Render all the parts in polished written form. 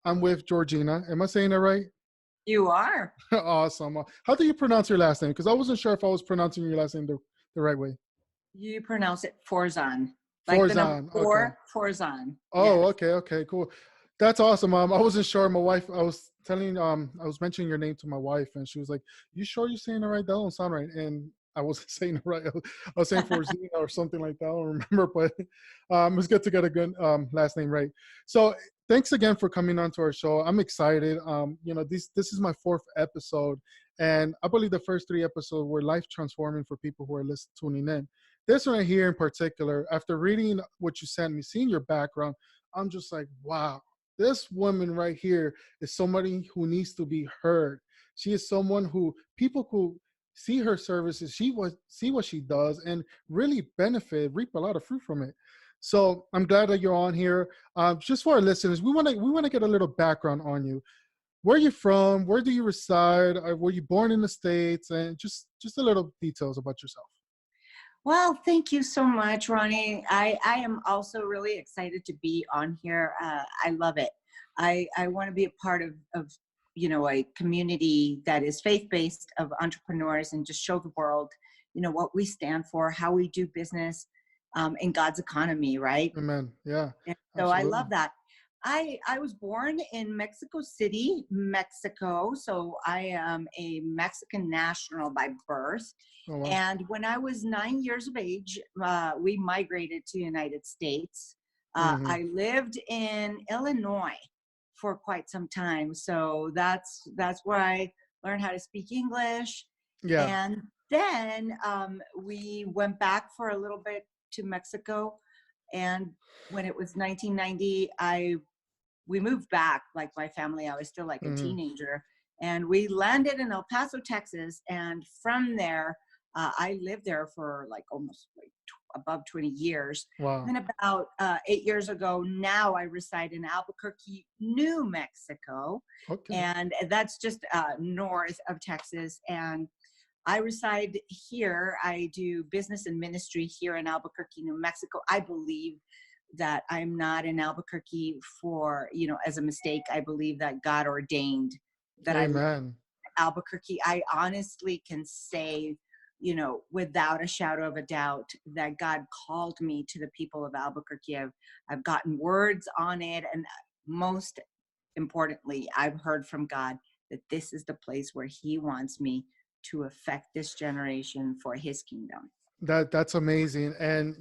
I'm with Georgina. Am I saying that right? You are. Awesome. How do you pronounce your last name? Because I wasn't sure if I was pronouncing your last name the right way. You pronounce it Fourzan. Like the number Fourzan. Okay. 4, Fourzan. Oh, Yes. okay, cool. That's awesome. I wasn't sure. My wife, I was mentioning your name to my wife, and she was like, "You sure you're saying it right? That don't sound right." And I wasn't saying it right. I was saying Forzina or something like that. I don't remember, but it's good to get a good last name right. So thanks again for coming on to our show. I'm excited. This is my 4th episode, and I believe the first 3 episodes were life transforming for people who are tuning in. This one here in particular, after reading what you sent me, seeing your background, I'm just like, wow, this woman right here is somebody who needs to be heard. She is someone who people who see her services, see what she does, and really reap a lot of fruit from it. So I'm glad that you're on here. Just for our listeners, we want to get a little background on you. Where are you from? Where do you reside? Were you born in the States? And just a little details about yourself. Well, thank you so much, Ronnie. I am also really excited to be on here. I love it. I want to be a part of a community that is faith-based of entrepreneurs and just show the world, what we stand for, how we do business in God's economy, right? Amen. Yeah. And so I Absolutely. love that. I was born in Mexico City, Mexico. So I am a Mexican national by birth. Oh, wow. And when I was 9 years of age, we migrated to the United States. I lived in Illinois for quite some time. So that's where I learned how to speak English. Yeah. And then we went back for a little bit to Mexico. And when it was 1990, we moved back, like my family. I was still like a teenager, and we landed in El Paso, Texas. And from there, I lived there for like almost above 20 years. Wow. And about 8 years ago, now I reside in Albuquerque, New Mexico. Okay. And that's just north of Texas. And I reside here. I do business and ministry here in Albuquerque, New Mexico. I believe that I'm not in Albuquerque for, as a mistake. I believe that God ordained that I live in Albuquerque. I honestly can say, without a shadow of a doubt, that God called me to the people of Albuquerque. I've gotten words on it. And most importantly, I've heard from God that this is the place where He wants me to affect this generation for His kingdom. That's amazing. And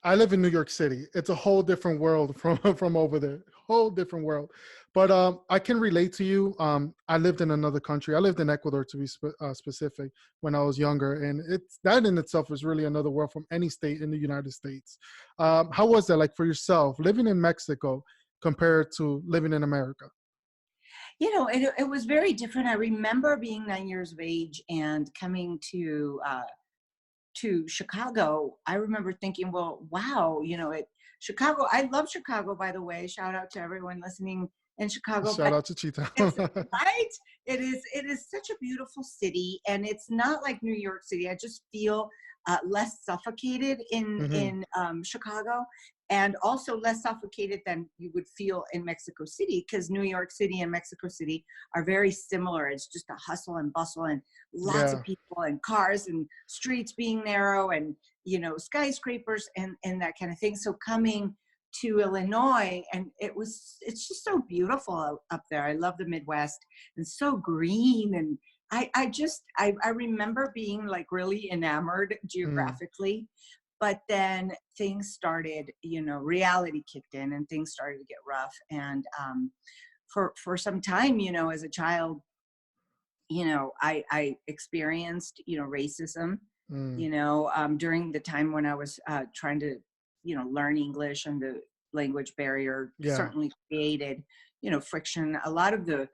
I live in New York City. It's a whole different world from over there. Whole different world. But I can relate to you. I lived in another country. I lived in Ecuador, to be specific, when I was younger, and that in itself is really another world from any state in the United States. How was that like for yourself, living in Mexico compared to living in America? It was very different. I remember being 9 years of age and coming to Chicago. I remember thinking, well, wow, Chicago. I love Chicago, by the way. Shout out to everyone listening in Chicago. Shout out to Cheetah. Right? It is such a beautiful city, and it's not like New York City. I just feel less suffocated in Chicago, and also less suffocated than you would feel in Mexico City, because New York City and Mexico City are very similar. It's just a hustle and bustle and lots of people and cars and streets being narrow and, skyscrapers and that kind of thing. So coming to Illinois, and it's just so beautiful up there. I love the Midwest, and so green. And I remember being like really enamored geographically. But then things started, reality kicked in and things started to get rough. And for some time, as a child, I experienced, racism, during the time when I was trying to, learn English, and the language barrier certainly created, friction. A lot of the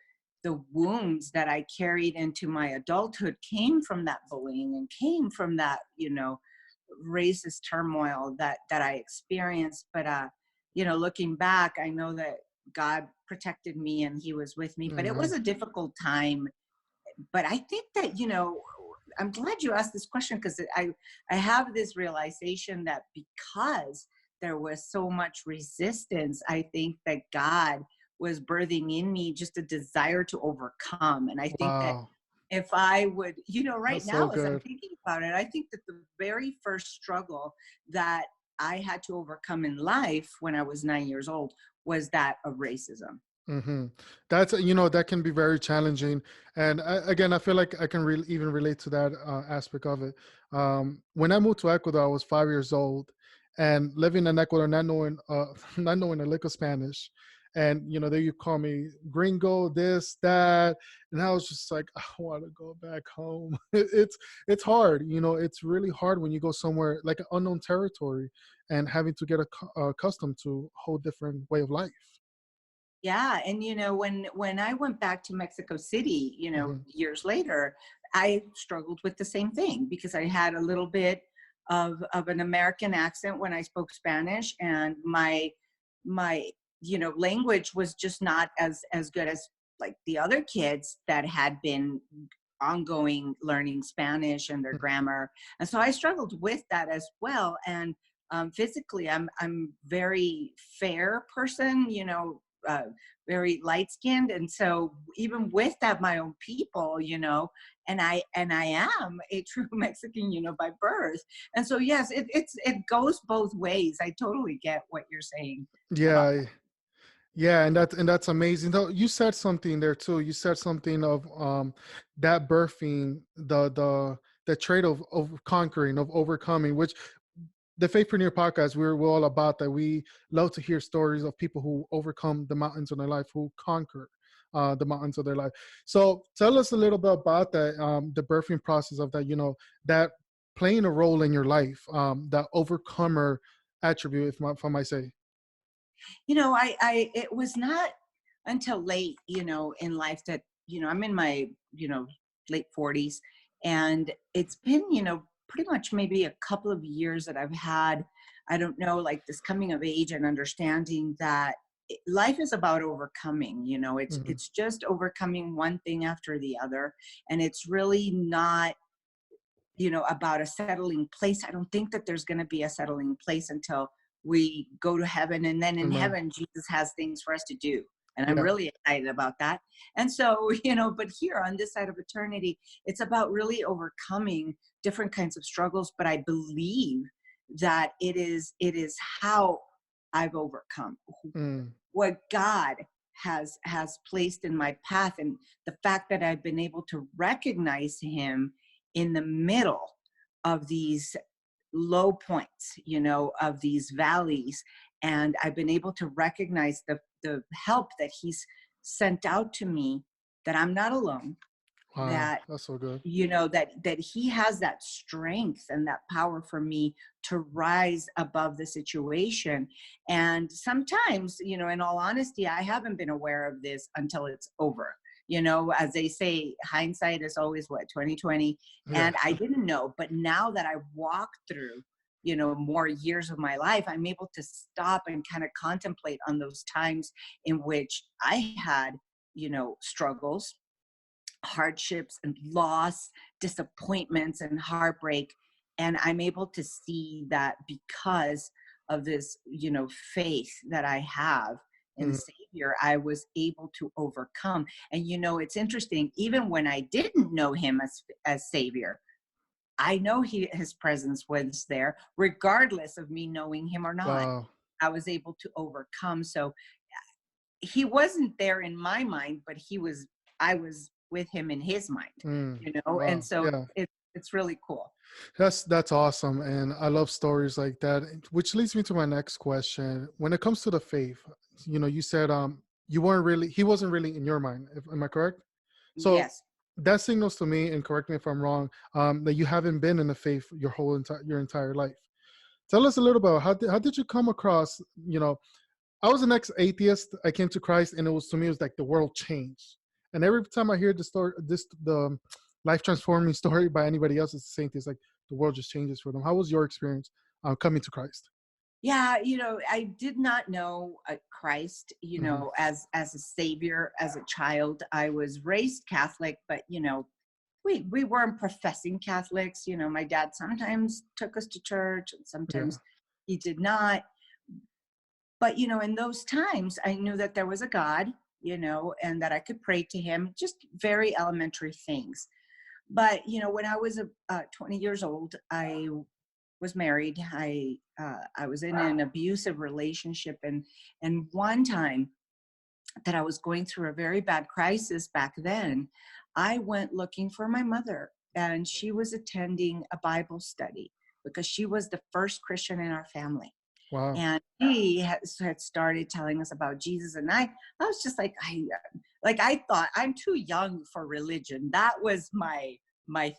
wounds that I carried into my adulthood came from that bullying and came from that, racist turmoil that I experienced. But looking back, I know that God protected me and He was with me. But it was a difficult time. But I think that I'm glad you asked this question, because I have this realization that because there was so much resistance, I think that God was birthing in me just a desire to overcome. And I think that Wow. if I would, right That's so now, as I'm good. thinking about it, I think that the very first struggle that I had to overcome in life when I was 9 years old was that of racism. Hmm. That's, that can be very challenging. And again, I feel like I can even relate to that aspect of it. When I moved to Ecuador, I was 5 years old, and living in Ecuador, not knowing, not knowing a lick of Spanish. And, they you call me gringo, this, that. And I was just like, I want to go back home. It's hard. It's really hard when you go somewhere like an unknown territory and having to get accustomed to a whole different way of life. Yeah, and when I went back to Mexico City, Hmm. years later, I struggled with the same thing because I had a little bit of an American accent when I spoke Spanish, and my language was just not as good as like the other kids that had been ongoing learning Spanish and their grammar, and so I struggled with that as well. And physically, I'm very fair person, uh, very light skinned, and so even with that, my own people, and I am a true Mexican, by birth, and so yes, it goes both ways. I totally get what you're saying about Yeah, yeah, and that's amazing. Though you said something there too. You said something of that birthing the trait of conquering, of overcoming, which the Faithpreneur podcast, we're all about that. We love to hear stories of people who overcome the mountains of their life, who conquer the mountains of their life. So tell us a little bit about that, the birthing process of that, that playing a role in your life, that overcomer attribute, if I might say. I it was not until late, in life that, I'm in my, late 40s, and it's been, pretty much maybe a couple of years that I've had, I don't know, like this coming of age and understanding that life is about overcoming, it's Hmm. it's just overcoming one thing after the other, and it's really not, about a settling place. I don't think that there's going to be a settling place until we go to heaven. And then in Amen. heaven, Jesus has things for us to do. And I'm Yeah. really excited about that. And so, but here on this side of eternity, it's about really overcoming different kinds of struggles. But I believe that it is how I've overcome Mm. what God has placed in my path, and the fact that I've been able to recognize him in the middle of these low points, of these valleys, and I've been able to recognize the help that he's sent out to me, that I'm not alone, Wow, that that's so good. that he has that strength and that power for me to rise above the situation. And sometimes, in all honesty, I haven't been aware of this until it's over. As they say, hindsight is always what, 2020. Yeah. And I didn't know, but now that I walked through, more years of my life, I'm able to stop and kind of contemplate on those times in which I had, struggles, hardships and loss, disappointments and heartbreak. And I'm able to see that because of this, faith that I have in Mm. Savior, I was able to overcome. And it's interesting, even when I didn't know him as Savior, I know his presence was there, regardless of me knowing him or not. Wow. I was able to overcome. So he wasn't there in my mind, but I was with him in his mind, Mm. and Wow. so Yeah. it's really cool. That's awesome, and I love stories like that. Which leads me to my next question. When it comes to the faith, you said he wasn't really in your mind. Am I correct? So Yes. that signals to me, and correct me if I'm wrong, that you haven't been in the faith your entire life. Tell us a little about how did you come across, I was an ex-atheist. I came to Christ, and it was like the world changed. And every time I hear the life transforming story by anybody else, it's the same thing. It's like the world just changes for them. How was your experience coming to Christ? Yeah, I did not know Christ, Hmm. as a savior. As a child, I was raised Catholic, but we weren't professing Catholics. My dad sometimes took us to church, and Yeah. sometimes he did not. But, you know, in those times, I knew that there was a God, you know, and that I could pray to him, just very elementary things. But, you know, when I was 20 years old, I was married. I was in an abusive relationship. And one time that I was going through a very bad crisis back then, I went looking for my mother, and she was attending a Bible study because she was the first Christian in our family. Wow. And he had started telling us about Jesus. And I was just like, I thought I'm too young for religion. That was my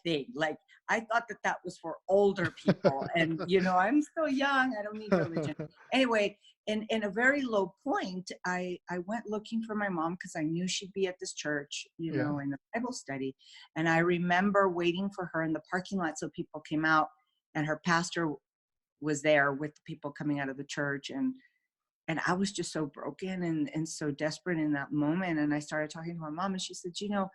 thing. Like, I thought that was for older people. And, you know, I'm still young. I don't need religion. Anyway, in a very low point, I went looking for my mom because I knew she'd be at this church, you know, in the Bible study. And I remember waiting for her in the parking lot so people came out, and her pastor was there with the people coming out of the church. And I was just so broken and so desperate in that moment. And I started talking to my mom, and she said, you know,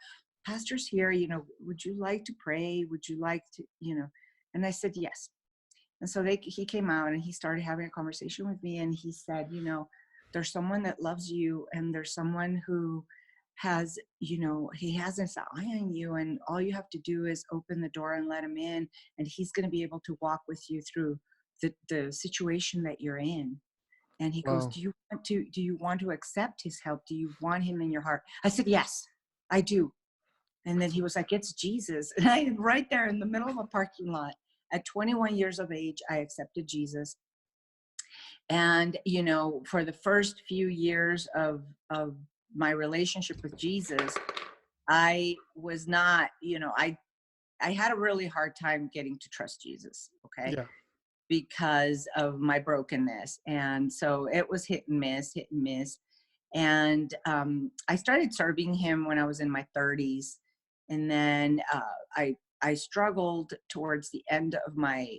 pastor's here, you know, would you like to pray? Would you like to, you know? And I said, yes. And so he came out and he started having a conversation with me. And he said, you know, there's someone that loves you, and there's someone who has, you know, he has his eye on you, and all you have to do is open the door and let him in, and he's going to be able to walk with you through the situation that you're in. And he goes, Wow. do you want to accept his help? Do you want him in your heart? I said, yes, I do. And then he was like, it's Jesus. And I, right there in the middle of a parking lot at 21 years of age, I accepted Jesus. And, you know, for the first few years of my relationship with Jesus, I was not, you know, I had a really hard time getting to trust Jesus. Okay. Yeah. Because of my brokenness. And so it was hit and miss. And I started serving him when I was in my 30s. And then I struggled towards the end of my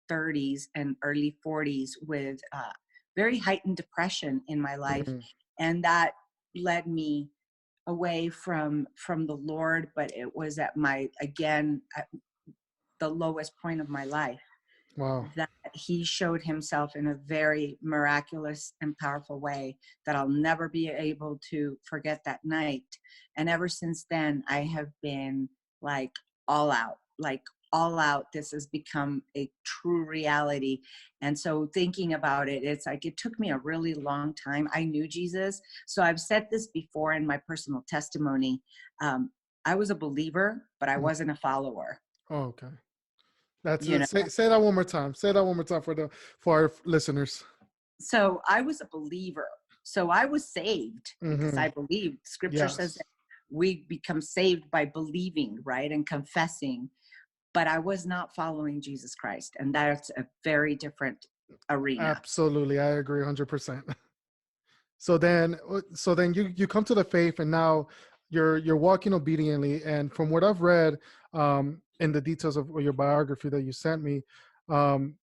30s and early 40s with very heightened depression in my life. Mhm. And that led me away from the Lord, but it was at the lowest point of my life. Wow. That he showed himself in a very miraculous and powerful way that I'll never be able to forget that night. And ever since then, I have been like all out. This has become a true reality. And so thinking about it, it's like, it took me a really long time. I knew Jesus. So I've said this before in my personal testimony. I was a believer, but I wasn't a follower. Oh, okay. That's You it. know, Say that one more time. Say that one more time for our listeners. so I was a believer. So I was saved because Mm-hmm. I believed. Scripture says Yes. that we become saved by believing, right? And confessing. But I was not following Jesus Christ. And that's a very different arena. Absolutely. I agree 100%. So then you come to the faith, and now you're walking obediently. And from what I've read in the details of your biography that you sent me, um,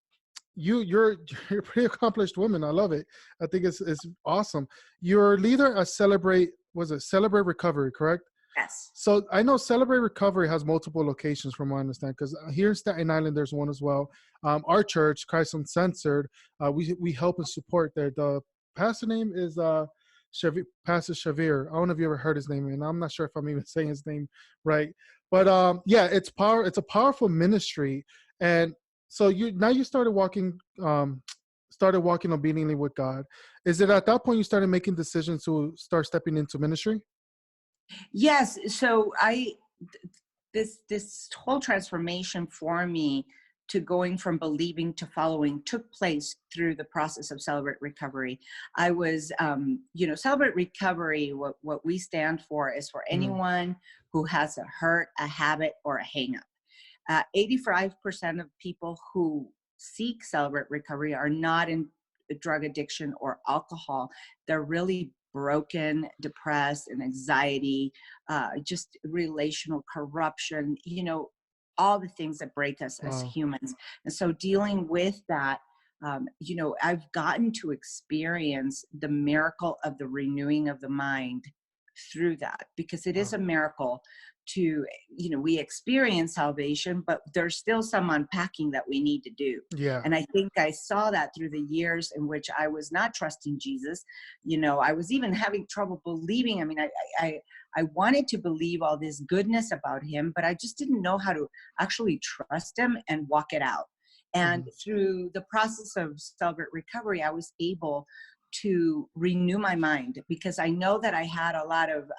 you're a pretty accomplished woman. I love it. I think it's awesome. You're leader at Celebrate Recovery, correct? Yes. So I know Celebrate Recovery has multiple locations, from what I understand, because here in Staten Island there's one as well. Our church, Christ Uncensored, we help and support there. The pastor name is Pastor Shavir. I don't know if you ever heard his name, and I'm not sure if I'm even saying his name right. But yeah, it's a powerful ministry. And so you started walking obediently with God. Is it at that point you started making decisions to start stepping into ministry? Yes. So this whole transformation for me to going from believing to following took place through the process of Celebrate Recovery. I was, Celebrate Recovery, what we stand for is for anyone who has a hurt, a habit, or a hang-up. 85% of people who seek Celebrate Recovery are not in drug addiction or alcohol. They're really broken, depressed, and anxiety, just relational corruption, all the things that break us as Wow. humans. And so dealing with that, I've gotten to experience the miracle of the renewing of the mind through that, because it is Wow. a miracle to, we experience salvation, but there's still some unpacking that we need to do. Yeah. And I think I saw that through the years in which I was not trusting Jesus. I was even having trouble believing. I mean, I wanted to believe all this goodness about him, but I just didn't know how to actually trust him and walk it out. And Mhm. through the process of Celebrate Recovery, I was able to renew my mind, because I know that I had a lot of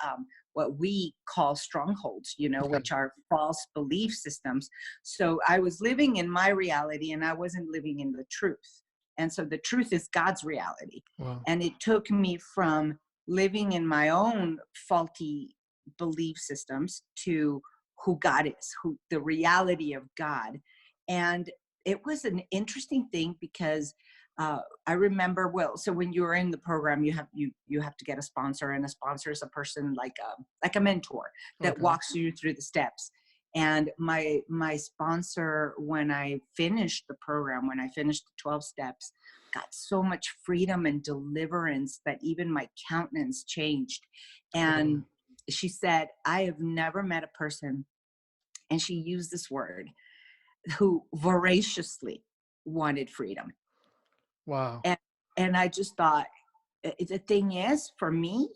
what we call strongholds, Yeah. which are false belief systems. So I was living in my reality and I wasn't living in the truth. And so the truth is God's reality. Wow. And it took me from living in my own faulty belief systems to who God is, who the reality of God. And it was an interesting thing, because I remember, so when you're in the program, you have to get a sponsor, and a sponsor is a person like a mentor that Okay. walks you through the steps. And my sponsor, when I finished the program, when I finished the 12 steps, got so much freedom and deliverance that even my countenance changed. Wow. And she said, I have never met a person, and she used this word, who voraciously wanted freedom. Wow. And I just thought, the thing is, for me,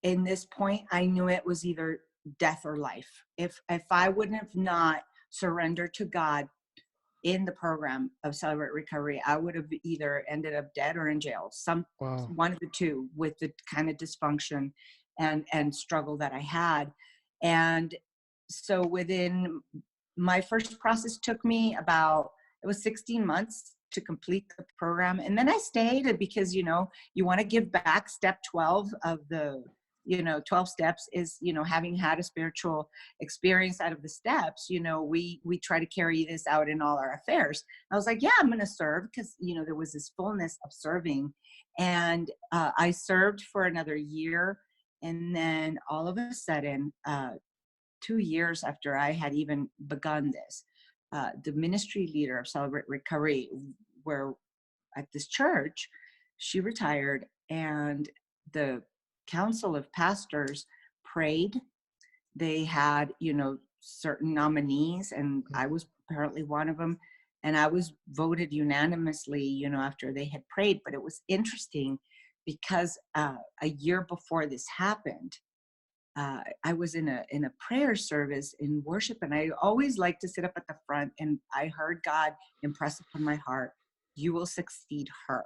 in this point, I knew it was either death or life. If I wouldn't have not surrendered to God in the program of Celebrate Recovery, I would have either ended up dead or in jail. Wow. One of the two, with the kind of dysfunction and struggle that I had. And so within my first process took me it was 16 months to complete the program. And then I stayed because, you want to give back. Step 12 of the 12 steps is, having had a spiritual experience out of the steps, we try to carry this out in all our affairs. I was like, yeah, I'm going to serve, because, there was this fullness of serving. And I served for another year. And then all of a sudden, 2 years after I had even begun this, the ministry leader of Celebrate Recovery, where at this church, she retired, and the council of pastors prayed. They had, certain nominees, and I was apparently one of them. And I was voted unanimously, after they had prayed. But it was interesting, because a year before this happened, I was in a prayer service in worship, and I always like to sit up at the front, and I heard God impress upon my heart, you will succeed her.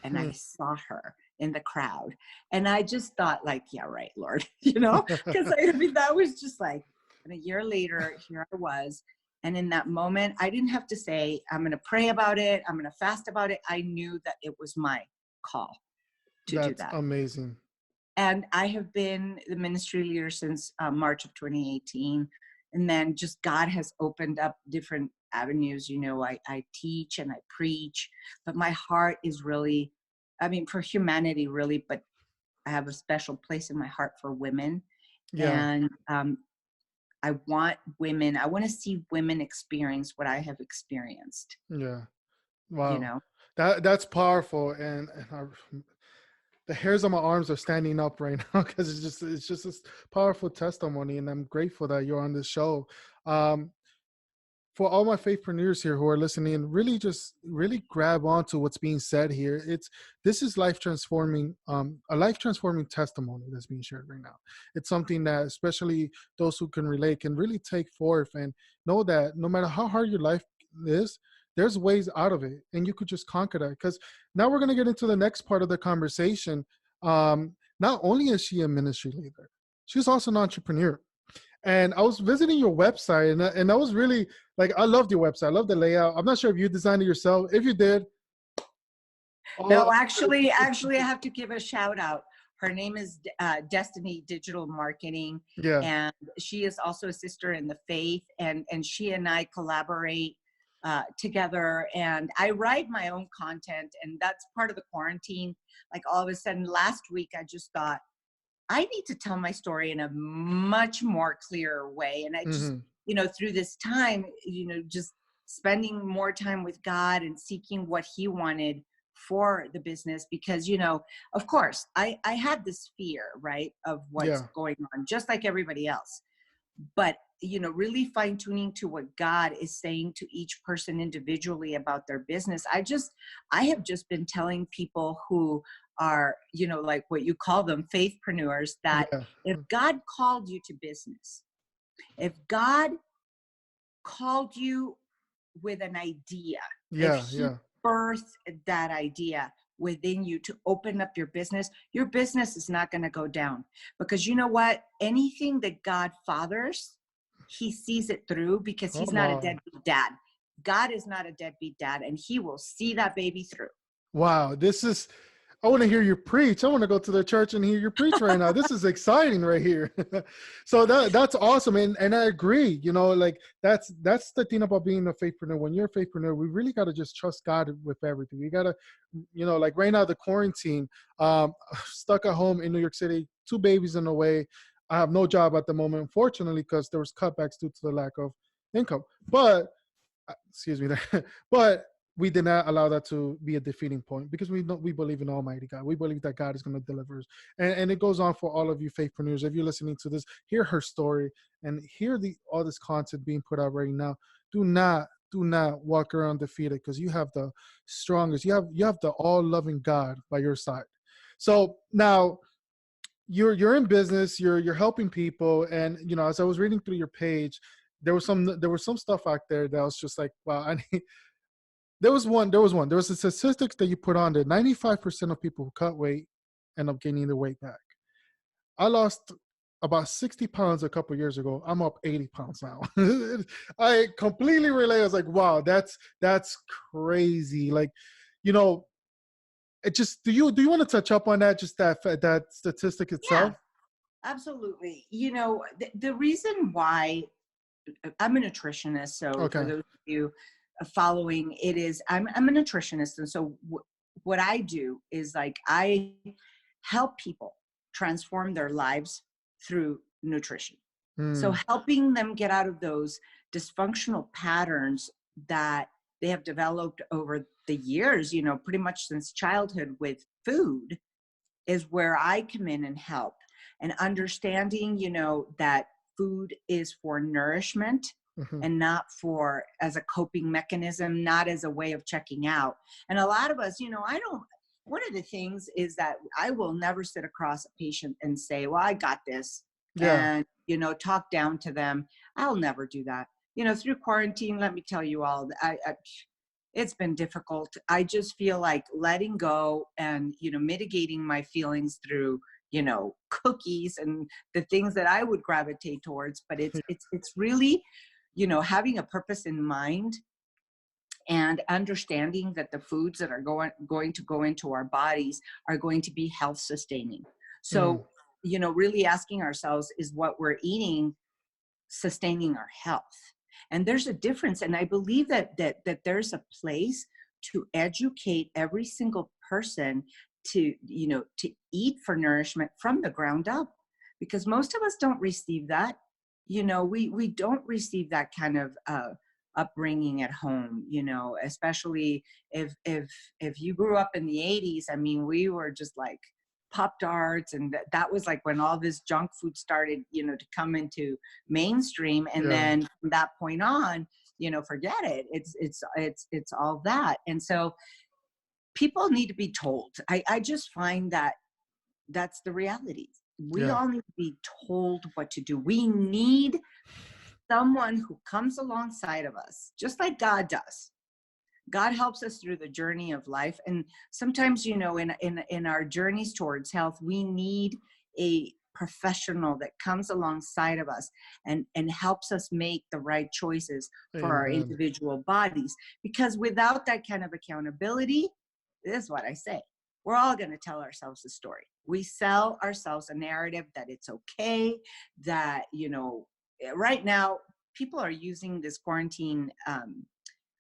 And I saw her in the crowd, and I just thought, like, yeah, right, Lord, because that was just like, and a year later, here I was. And in that moment, I didn't have to say, I'm going to pray about it, I'm going to fast about it. I knew that it was my call to do That's that. amazing. And I have been the ministry leader since March of 2018. And then just God has opened up different avenues. I teach and I preach, but my heart is really, for humanity, really, but I have a special place in my heart for women. Yeah. And I want to see women experience what I have experienced, Yeah. you Wow. know? That's powerful. And the hairs on my arms are standing up right now, because it's just this powerful testimony, and I'm grateful that you're on this show. For all my faithpreneurs here who are listening, really grab onto what's being said here. This is life transforming, a life transforming testimony that's being shared right now. It's something that especially those who can relate can really take forth and know that no matter how hard your life is, there's ways out of it, and you could just conquer that. Because now we're going to get into the next part of the conversation. Not only is she a ministry leader, she's also an entrepreneur. And I was visiting your website, and I was really, like, I loved your website. I love the layout. I'm not sure if you designed it yourself. If you did, No, actually, I have to give a shout out. Her name is Destiny Digital Marketing, yeah, and she is also a sister in the faith. And she and I collaborate together. And I write my own content, and that's part of the quarantine. Like, all of a sudden, last week, I just thought, I need to tell my story in a much more clear way. And I just, hmm through this time, just spending more time with God and seeking what He wanted for the business, because, of course, I had this fear, right, of what's Yeah. going on, just like everybody else. But, really fine tuning to what God is saying to each person individually about their business. I have just been telling people who are, like what you call them, faithpreneurs, that Yeah. if God called you to business, if God called you with an idea, if Yeah. he Yeah. birthed that idea within you to open up your business is not going to go down. Because you know what? Anything that God fathers, he sees it through, because he's Come not a on. deadbeat dad. God is not a deadbeat dad, and he will see that baby through. Wow. I want to hear you preach. I want to go to the church and hear you preach right now. This is exciting right here. So that's awesome. And I agree, like that's the thing about being a faithpreneur. When you're a faithpreneur, we really got to just trust God with everything. We got to, like right now, the quarantine, stuck at home in New York City, 2 babies in the way. I have no job at the moment, unfortunately, because there was cutbacks due to the lack of income. But excuse me there. But we did not allow that to be a defeating point, because we believe in Almighty God. We believe that God is going to deliver us. And it goes on for all of you faithpreneurs. If you're listening to this, hear her story and hear all this content being put out right now. Do not walk around defeated, because you have the strongest, you have the all-loving God by your side. So now you're in business, you're helping people, and as I was reading through your page, there was some stuff out there that was just like, wow, I need. There was a statistics that you put on there. 95% of people who cut weight end up gaining their weight back. I lost about 60 pounds a couple of years ago. I'm up 80 pounds now. I completely relate. I was like, wow, that's crazy. Like, it just, do you want to touch up on that, just that statistic itself? Yeah, absolutely. The reason why I'm a nutritionist, so for Okay. those of you following, it is I'm a nutritionist, and so what I do is, like, I help people transform their lives through nutrition. So Hmm. helping them get out of those dysfunctional patterns that they have developed over the years, pretty much since childhood with food, is where I come in and help. And understanding, that food is for nourishment Mhm. and not for as a coping mechanism, not as a way of checking out. And a lot of us, one of the things is that I will never sit across a patient and say, well, I got this, Yeah. and, talk down to them. I'll never do that. Through quarantine, let me tell you all, it's been difficult. I just feel like letting go and, mitigating my feelings through, cookies and the things that I would gravitate towards. But it's really, having a purpose in mind, and understanding that the foods that are going to go into our bodies are going to be health sustaining. Mm. So, really asking ourselves, is what we're eating sustaining our health? And there's a difference. And I believe that there's a place to educate every single person to, to eat for nourishment from the ground up, because most of us don't receive that. We don't receive that kind of upbringing at home, especially if you grew up in the 80s. I mean, we were just like Pop Tarts, and that was like when all this junk food started, to come into mainstream. And Yeah. then from that point on, forget it. It's all that. And so people need to be told. I just find that that's the reality. We Yeah. all need to be told what to do. We need someone who comes alongside of us, just like God does. God helps us through the journey of life. And sometimes, in our journeys towards health, we need a professional that comes alongside of us and helps us make the right choices for our Amen. individual bodies. Because without that kind of accountability, this is what I say, we're all going to tell ourselves a story. We sell ourselves a narrative that it's okay, that, right now people are using this quarantine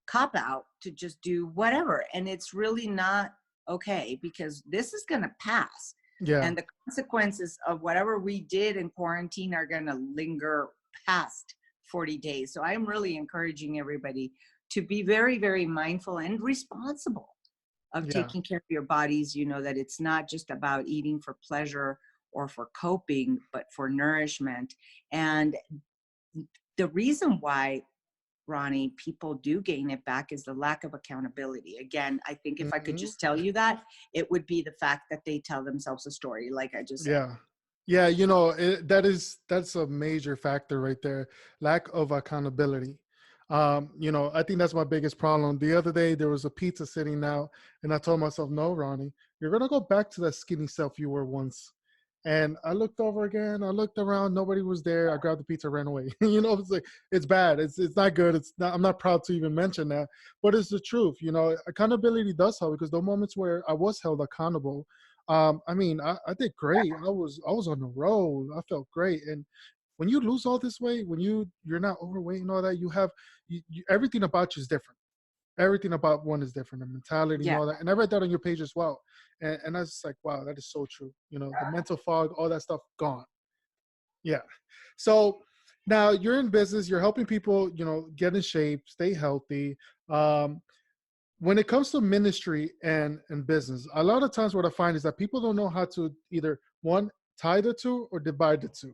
cop out to just do whatever. And it's really not okay, because this is going to pass. Yeah. And the consequences of whatever we did in quarantine are going to linger past 40 days. So I'm really encouraging everybody to be very, very mindful and responsible of Yeah. taking care of your bodies, that it's not just about eating for pleasure or for coping, but for nourishment. And the reason why, Ronnie, people do gain it back is the lack of accountability. Again, I think if I could Hmm. just tell you that, it would be the fact that they tell themselves a story, like I just said. Yeah. Yeah. That's a major factor right there. Lack of accountability. I think that's my biggest problem. The other day there was a pizza sitting out and I told myself, no, Ronnie, you're going to go back to that skinny self you were once. And I looked over again, I looked around, nobody was there. I grabbed the pizza, ran away. It's like, it's bad. It's not good. I'm not proud to even mention that, but it's the truth. Accountability does help because the moments where I was held accountable, I did great. I was on the road. I felt great. And when you lose all this weight, when you're not overweight and all that, everything about you is different. Everything about one is different, the mentality and Yeah. all that. And I read that on your page as well. And I was just like, wow, that is so true. The mental fog, all that stuff gone. Yeah. So now you're in business, you're helping people, get in shape, stay healthy. Um, when it comes to ministry and business, a lot of times what I find is that people don't know how to either one, tie the two or divide the two.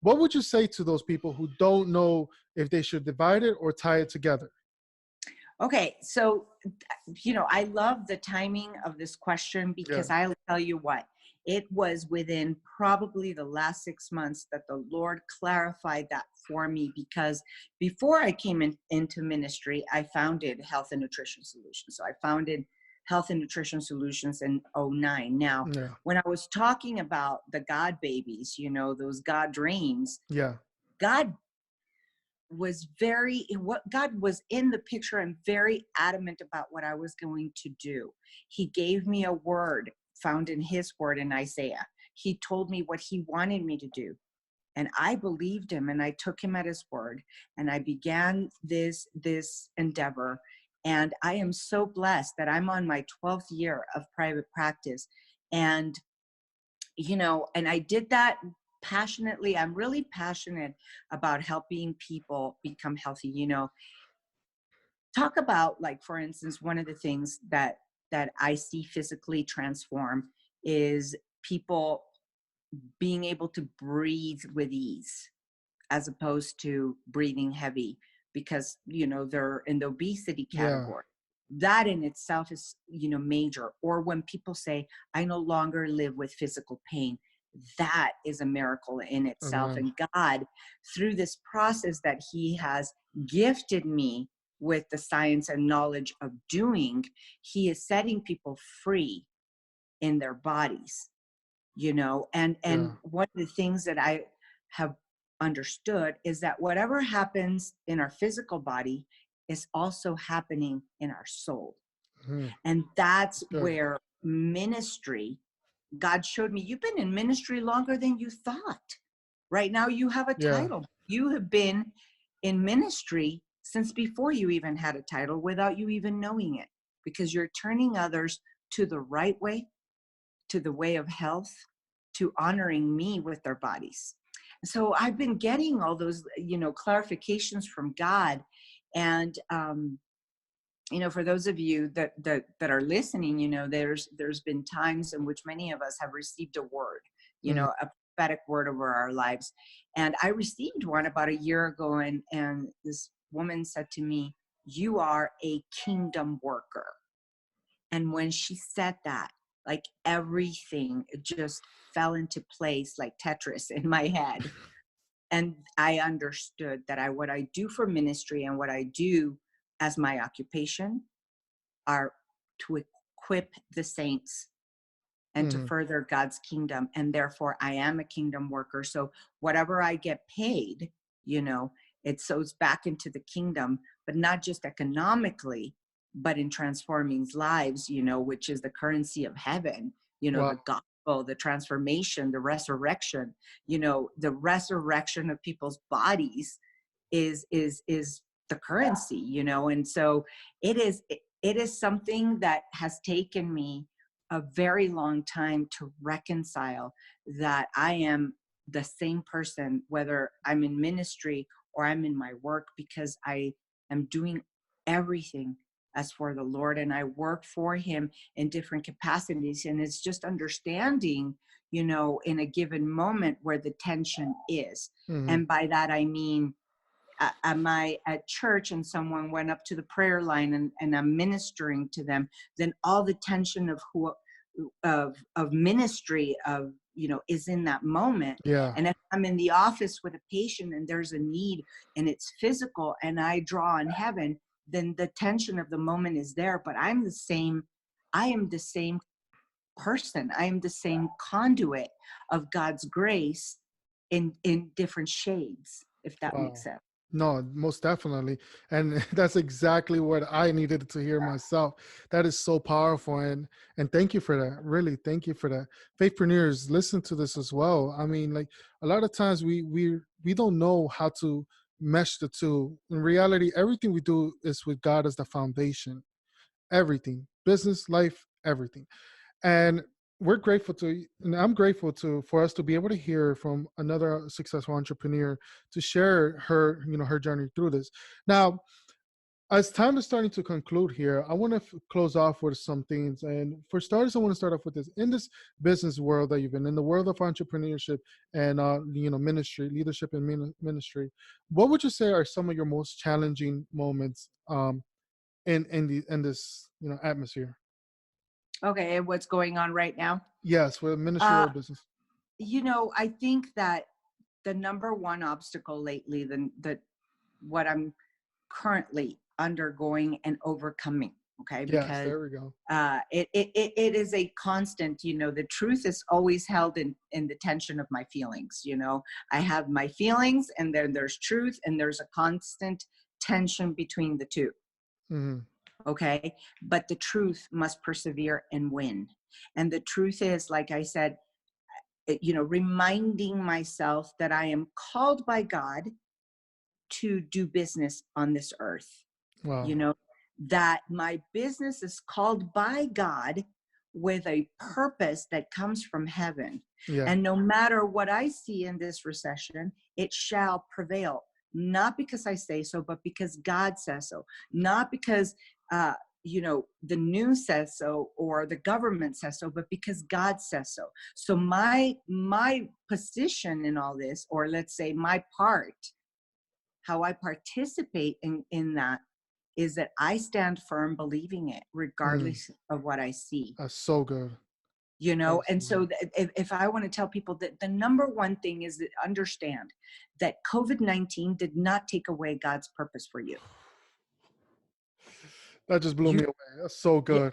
What would you say to those people who don't know if they should divide it or tie it together? Okay, so, I love the timing of this question Yeah. because I'll tell you what, it was within probably the last 6 months that the Lord clarified that for me, because before I came into ministry, I founded Health and Nutrition Solutions. So I founded Health and Nutrition Solutions in '09. Now, Yeah. when I was talking about the God babies, those God dreams, Yeah. God what God was in the picture and very adamant about what I was going to do. He gave me a word found in his word in Isaiah. He told me what he wanted me to do. And I believed him and I took him at his word and I began this endeavor. And I am so blessed that I'm on my 12th year of private practice. And and I did that passionately. I'm really passionate about helping people become healthy. Talk about, like, for instance, one of the things that I see physically transform is people being able to breathe with ease as opposed to breathing heavy because they're in the obesity Yeah. category. That in itself is major. Or when people say, I no longer live with physical pain, that is a miracle in itself. Amen. And God, through this process that he has gifted me with the science and knowledge of doing, he is setting people free in their bodies, and Yeah. one of the things that I have understood is that whatever happens in our physical body is also happening in our soul. Mhm. And that's Good. where ministry, God showed me, you've been in ministry longer than you thought. Right now you have a Yeah. title. You have been in ministry since before you even had a title without you even knowing it, because you're turning others to the right way, to the way of health, to honoring me with their bodies. So I've been getting all those, clarifications from God. And, for those of you that are listening, there's been times in which many of us have received a word, Mm. a prophetic word over our lives. And I received one about a year ago, and this woman said to me, you are a kingdom worker. And when she said that, like, everything just fell into place like Tetris in my head. And I understood that what I do for ministry and what I do as my occupation are to equip the saints and to Mhm. further God's kingdom. And therefore I am a kingdom worker. So whatever I get paid, it sows back into the kingdom, but not just economically, but in transforming lives, which is the currency of heaven, Wow. the gospel, the transformation, the resurrection, the resurrection of people's bodies is the currency, and so it is something that has taken me a very long time to reconcile, that I am the same person, whether I'm in ministry or I'm in my work, because I am doing everything as for the Lord, and I work for him in different capacities. And it's just understanding, in a given moment where the tension is. Mm-hmm. And by that, I mean, am I at church and someone went up to the prayer line and I'm ministering to them, then all the tension of ministry is in that moment. Yeah. And if I'm in the office with a patient and there's a need and it's physical and I draw on heaven, then the tension of the moment is there. But I am the same person. I am the same conduit of God's grace in different shades, if that makes Wow. sense. No, most definitely. And that's exactly what I needed to hear myself. That is so powerful. And thank you for that. Really, thank you for that. Faithpreneurs, listen to this as well. I mean, like a lot of times we don't know how to mesh the two. In reality, everything we do is with God as the foundation. Everything. Business, life, everything. And we're grateful to, and I'm grateful to, for us to be able to hear from another successful entrepreneur to share her, her journey through this. Now, as time is starting to conclude here, I want to close off with some things. And for starters, I want to start off with this. In this business world that you've been in, the world of entrepreneurship and ministry, leadership and ministry, what would you say are some of your most challenging moments in this atmosphere? Okay, and what's going on right now? Yes, with ministry Uh, or business. I think that the number one obstacle lately, what I'm currently undergoing and overcoming, okay, Yes, because there we go. it is a constant, the truth is always held in the tension of my feelings. I have my feelings and then there's truth, and there's a constant tension between the two. Mm-hmm. Okay. But the truth must persevere and win. And the truth is, like I said, reminding myself that I am called by God to do business on this earth. Wow. That my business is called by God with a purpose that comes from heaven. Yeah. And no matter what I see in this recession, it shall prevail. Not because I say so, but because God says so. Not because, the news says so or the government says so, but because God says so. So my position in all this, or let's say my part, how I participate in that, is that I stand firm believing it regardless of what I see. That's so good. And so if I want to tell people that the number one thing is that understand that COVID-19 did not take away God's purpose for you. That just blew me away. That's so good.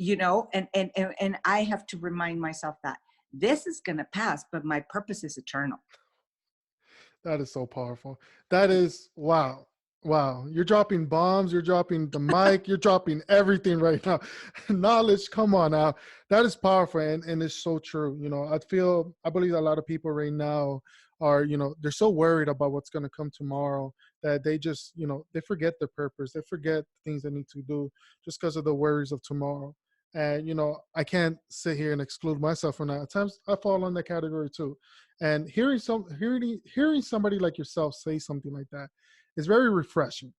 And I have to remind myself that this is going to pass, but my purpose is eternal. That is so powerful. That is, wow. Wow. You're dropping bombs. You're dropping the mic. You're dropping everything right now. Knowledge. Come on now. That is powerful. And it's so true. I believe a lot of people right now are, they're so worried about what's going to come tomorrow that they just, they forget their purpose. They forget things they need to do just because of the worries of tomorrow. And, I can't sit here and exclude myself from that. At times I fall in that category too. And hearing somebody like yourself say something like that is very refreshing.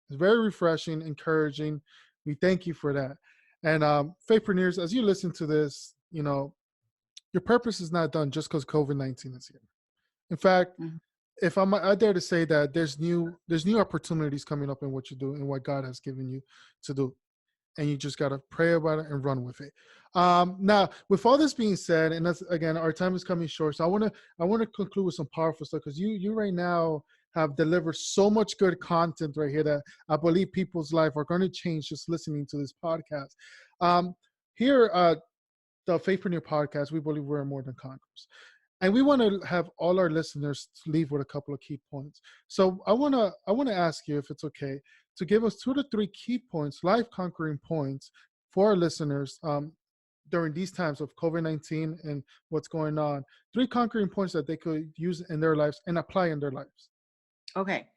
It's very refreshing, encouraging. We thank you for that. And Faithpreneurs, as you listen to this, your purpose is not done just because COVID-19 is here. In fact, if I dare to say that there's new opportunities coming up in what you do and what God has given you to do. And you just got to pray about it and run with it. Now, with all this being said, and that's, again, our time is coming short. So I want to conclude with some powerful stuff, because you right now have delivered so much good content right here that I believe people's life are going to change just listening to this podcast. Here at the Faithpreneur Podcast, we believe we're more than conquerors. And we want to have all our listeners leave with a couple of key points. So I want to ask you, if it's okay, to give us 2 to 3 key points, life conquering points for our listeners during these times of COVID-19 and what's going on. 3 conquering points that they could use in their lives and apply in their lives. Okay.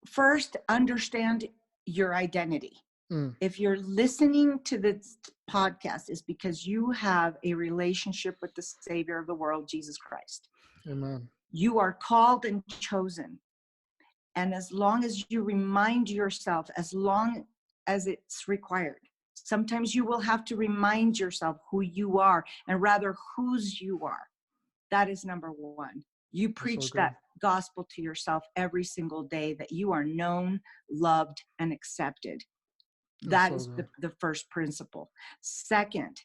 First, understand your identity. If you're listening to this podcast, it's because you have a relationship with the Savior of the world, Jesus Christ. Amen. You are called and chosen. And as long as you remind yourself, as long as it's required. Sometimes you will have to remind yourself who you are, and rather whose you are. That is number one. You preach that gospel to yourself every single day, that you are known, loved, and accepted. That is the first principle. Second,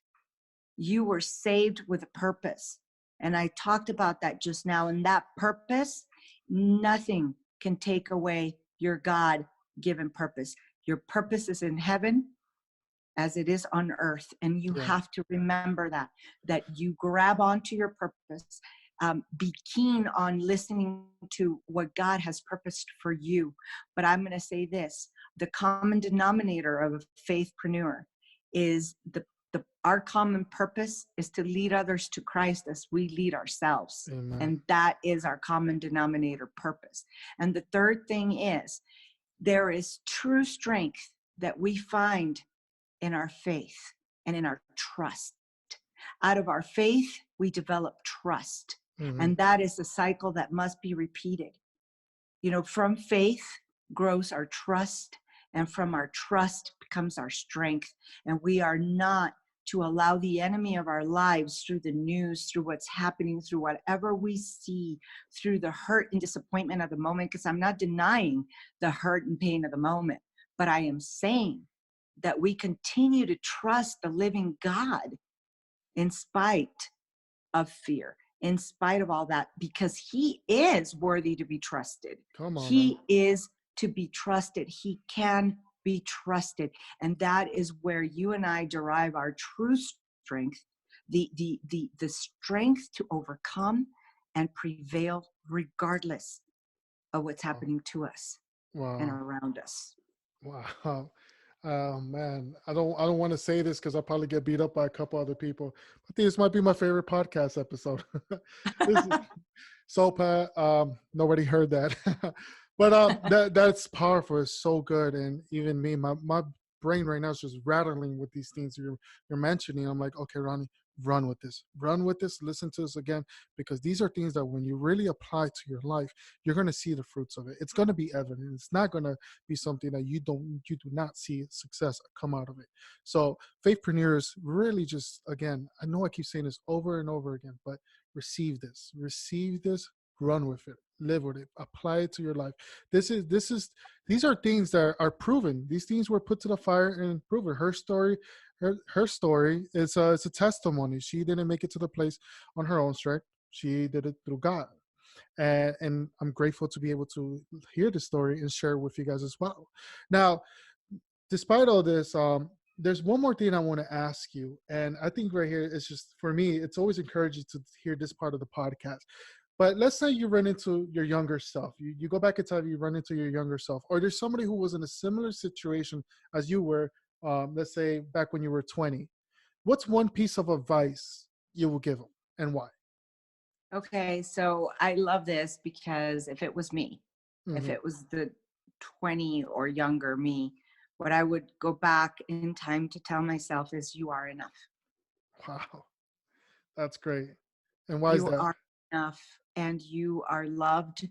you were saved with a purpose. And I talked about that just now. And that purpose, nothing can take away your God-given purpose. Your purpose is in heaven as it is on earth. And you have to remember that you grab onto your purpose. Be keen on listening to what God has purposed for you. But I'm going to say this, the common denominator of a faithpreneur is our common purpose is to lead others to Christ as we lead ourselves. Amen. And that is our common denominator purpose. And the third thing is, there is true strength that we find in our faith and in our trust. Out of our faith, we develop trust. Mm-hmm. And that is the cycle that must be repeated. You know, from faith grows our trust, and from our trust becomes our strength. And we are not to allow the enemy of our lives, through the news, through what's happening, through whatever we see, through the hurt and disappointment of the moment, because I'm not denying the hurt and pain of the moment, but I am saying that we continue to trust the living God in spite of fear, in spite of all that, because he is worthy to be trusted. Come on, he is to be trusted. He can be trusted. And that is where you and I derive our true strength, the strength to overcome and prevail regardless of what's happening to us and around us. Wow. Man, I don't want to say this because I'll probably get beat up by a couple other people. I think this might be my favorite podcast episode. So Pat, nobody heard that. But that's powerful. It's so good. And even me, my brain right now is just rattling with these things you're mentioning. I'm like, okay, Ronnie, run with this, listen to this again, because these are things that when you really apply to your life, you're going to see the fruits of it. It's going to be evident. It's not going to be something that you do not see success come out of it. So faithpreneurs really just, again, I know I keep saying this over and over again, but receive this, run with it, live with it, apply it to your life. These are things that are proven. These things were put to the fire and proven. Her story is it's a testimony. She didn't make it to the place on her own strength. She did it through God. And I'm grateful to be able to hear the story and share it with you guys as well. Now, despite all this, there's one more thing I want to ask you. And I think right here, it's just, for me, it's always encouraging to hear this part of the podcast. But let's say you run into your younger self. You go back in time, you run into your younger self. Or there's somebody who was in a similar situation as you were, let's say back when you were 20. What's one piece of advice you will give them, and why? Okay, so I love this, because if it was me, if it was the 20 or younger me, what I would go back in time to tell myself is, you are enough. Wow, that's great. And why is that? You are enough, and you are loved,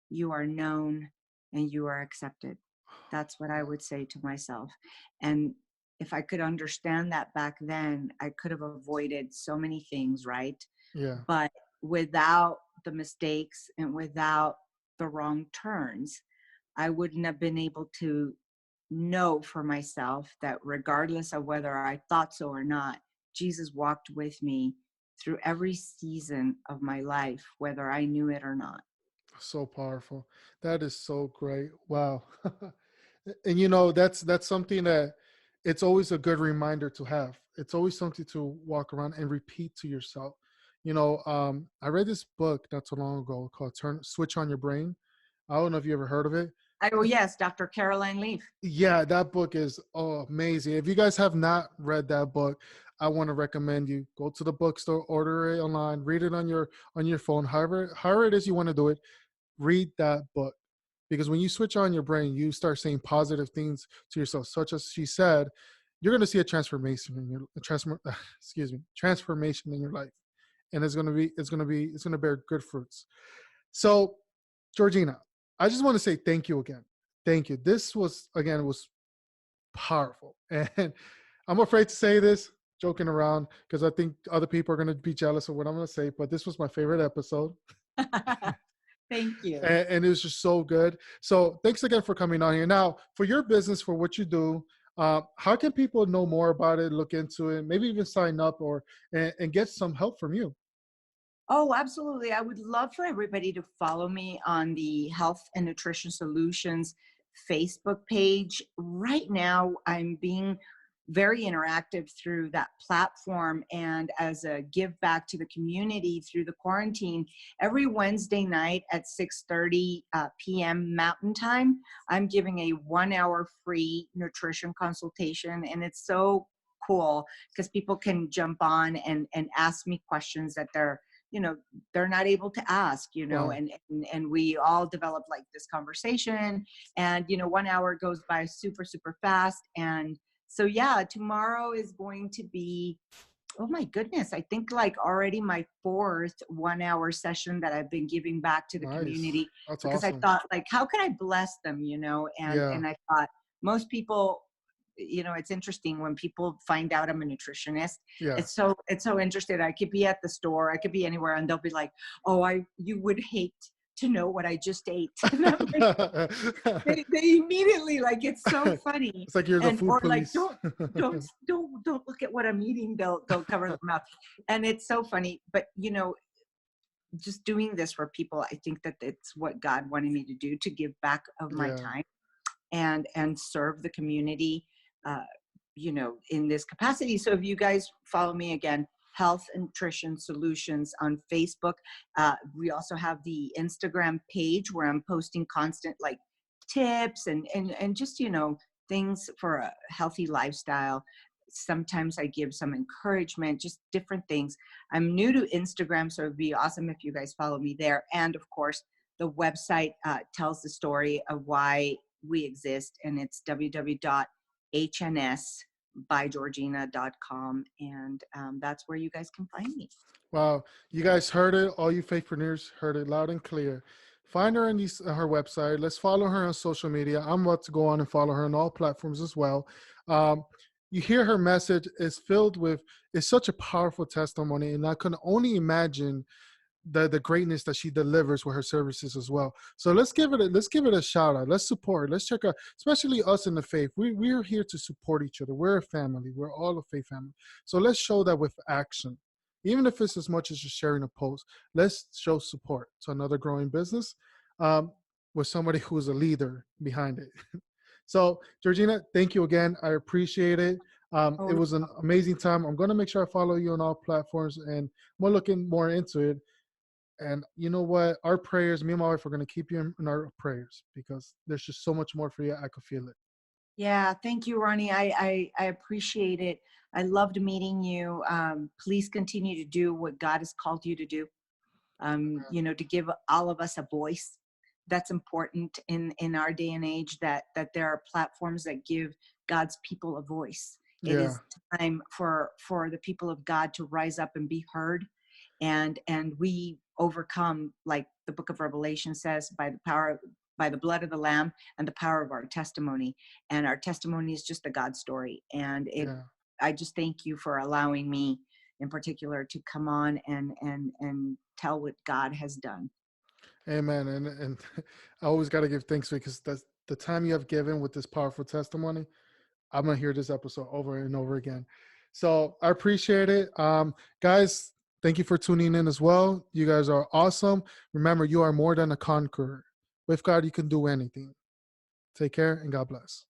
you are known, and you are accepted. That's what I would say to myself. And if I could understand that back then, I could have avoided so many things, right? Yeah. But without the mistakes and without the wrong turns, I wouldn't have been able to know for myself that regardless of whether I thought so or not, Jesus walked with me through every season of my life, whether I knew it or not. So powerful. That is so great. Wow. And you know, that's something that it's always a good reminder to have. It's always something to walk around and repeat to yourself. You know, I read this book not too long ago called Switch on Your Brain. I don't know if you ever heard of it. Oh, yes, Dr. Caroline Leaf. Yeah, that book is amazing. If you guys have not read that book, I want to recommend you go to the bookstore, order it online, read it on your phone, however it is you want to do it. Read that book, because when you switch on your brain, you start saying positive things to yourself, such as she said, you're going to see a transformation in your transformation in your life, and it's going to bear good fruits. So, Georgina, I just want to say thank you again. Thank you. This was powerful. And I'm afraid to say this, joking around, because I think other people are going to be jealous of what I'm going to say, but this was my favorite episode. Thank you. And it was just so good. So thanks again for coming on here. Now, for your business, for what you do, how can people know more about it, look into it, maybe even sign up and get some help from you? Oh, absolutely. I would love for everybody to follow me on the Health and Nutrition Solutions Facebook page. Right now, I'm being very interactive through that platform, and as a give back to the community through the quarantine, every Wednesday night at 6:30 p.m. Mountain Time, I'm giving a 1-hour free nutrition consultation, and it's so cool because people can jump on and ask me questions that they're not able to ask, Wow. and we all develop like this conversation, and 1 hour goes by super, super fast. And so, yeah, tomorrow is going to be, oh my goodness, I think like already my fourth 1-hour session that I've been giving back to the Nice. community, That's because I awesome. thought, like, how can I bless them, Yeah. and I thought most people, it's interesting when people find out I'm a nutritionist. Yeah. It's so interesting. I could be at the store, I could be anywhere, and they'll be like, "Oh, you would hate to know what I just ate." And I'm like, they immediately, like, it's so funny. It's like you're the And food or like, police. don't look at what I'm eating. They'll cover their mouth. And it's so funny. But just doing this for people, I think that it's what God wanted me to do, to give back of my Yeah. time and serve the community, uh, in this capacity. So if you guys follow me again, Health and Nutrition Solutions on Facebook. We also have the Instagram page where I'm posting constant like tips and just, things for a healthy lifestyle. Sometimes I give some encouragement, just different things. I'm new to Instagram, so it'd be awesome if you guys follow me there. And of course, the website tells the story of why we exist, and it's www.hnsbygeorgina.com, and that's where you guys can find me. Wow. You guys heard it. All you faithpreneurs heard it loud and clear. Find her on her website. Let's follow her on social media. I'm about to go on and follow her on all platforms as well. Um, you hear her message is filled with, it's such a powerful testimony. And I can only imagine the greatness that she delivers with her services as well. So let's give it a shout out. Let's support. Let's check out, especially us in the faith. We're here to support each other. We're a family. We're all a faith family. So let's show that with action. Even if it's as much as just sharing a post, let's show support to another growing business with somebody who's a leader behind it. So, Georgina, thank you again. I appreciate it. It Oh, was an amazing time. I'm going to make sure I follow you on all platforms, and I'm looking more into it. And you know what? Our prayers, me and my wife are going to keep you in our prayers, because there's just so much more for you. I could feel it. yeah, thank you, Ronnie. I appreciate it. I loved meeting you. Please continue to do what God has called you to do. To give all of us a voice. That's important in our day and age, that there are platforms that give God's people a voice. It Yeah. is time for the people of God to rise up and be heard, and we overcome, like the book of Revelation says, by the blood of the Lamb and the power of our testimony. And our testimony is just a God story. And Yeah. I just thank you for allowing me in particular to come on and tell what God has done. Amen. And I always got to give thanks, because that's the time you have given with this powerful testimony. I'm going to hear this episode over and over again. So I appreciate it. Guys, thank you for tuning in as well. You guys are awesome. Remember, you are more than a conqueror. With God, you can do anything. Take care and God bless.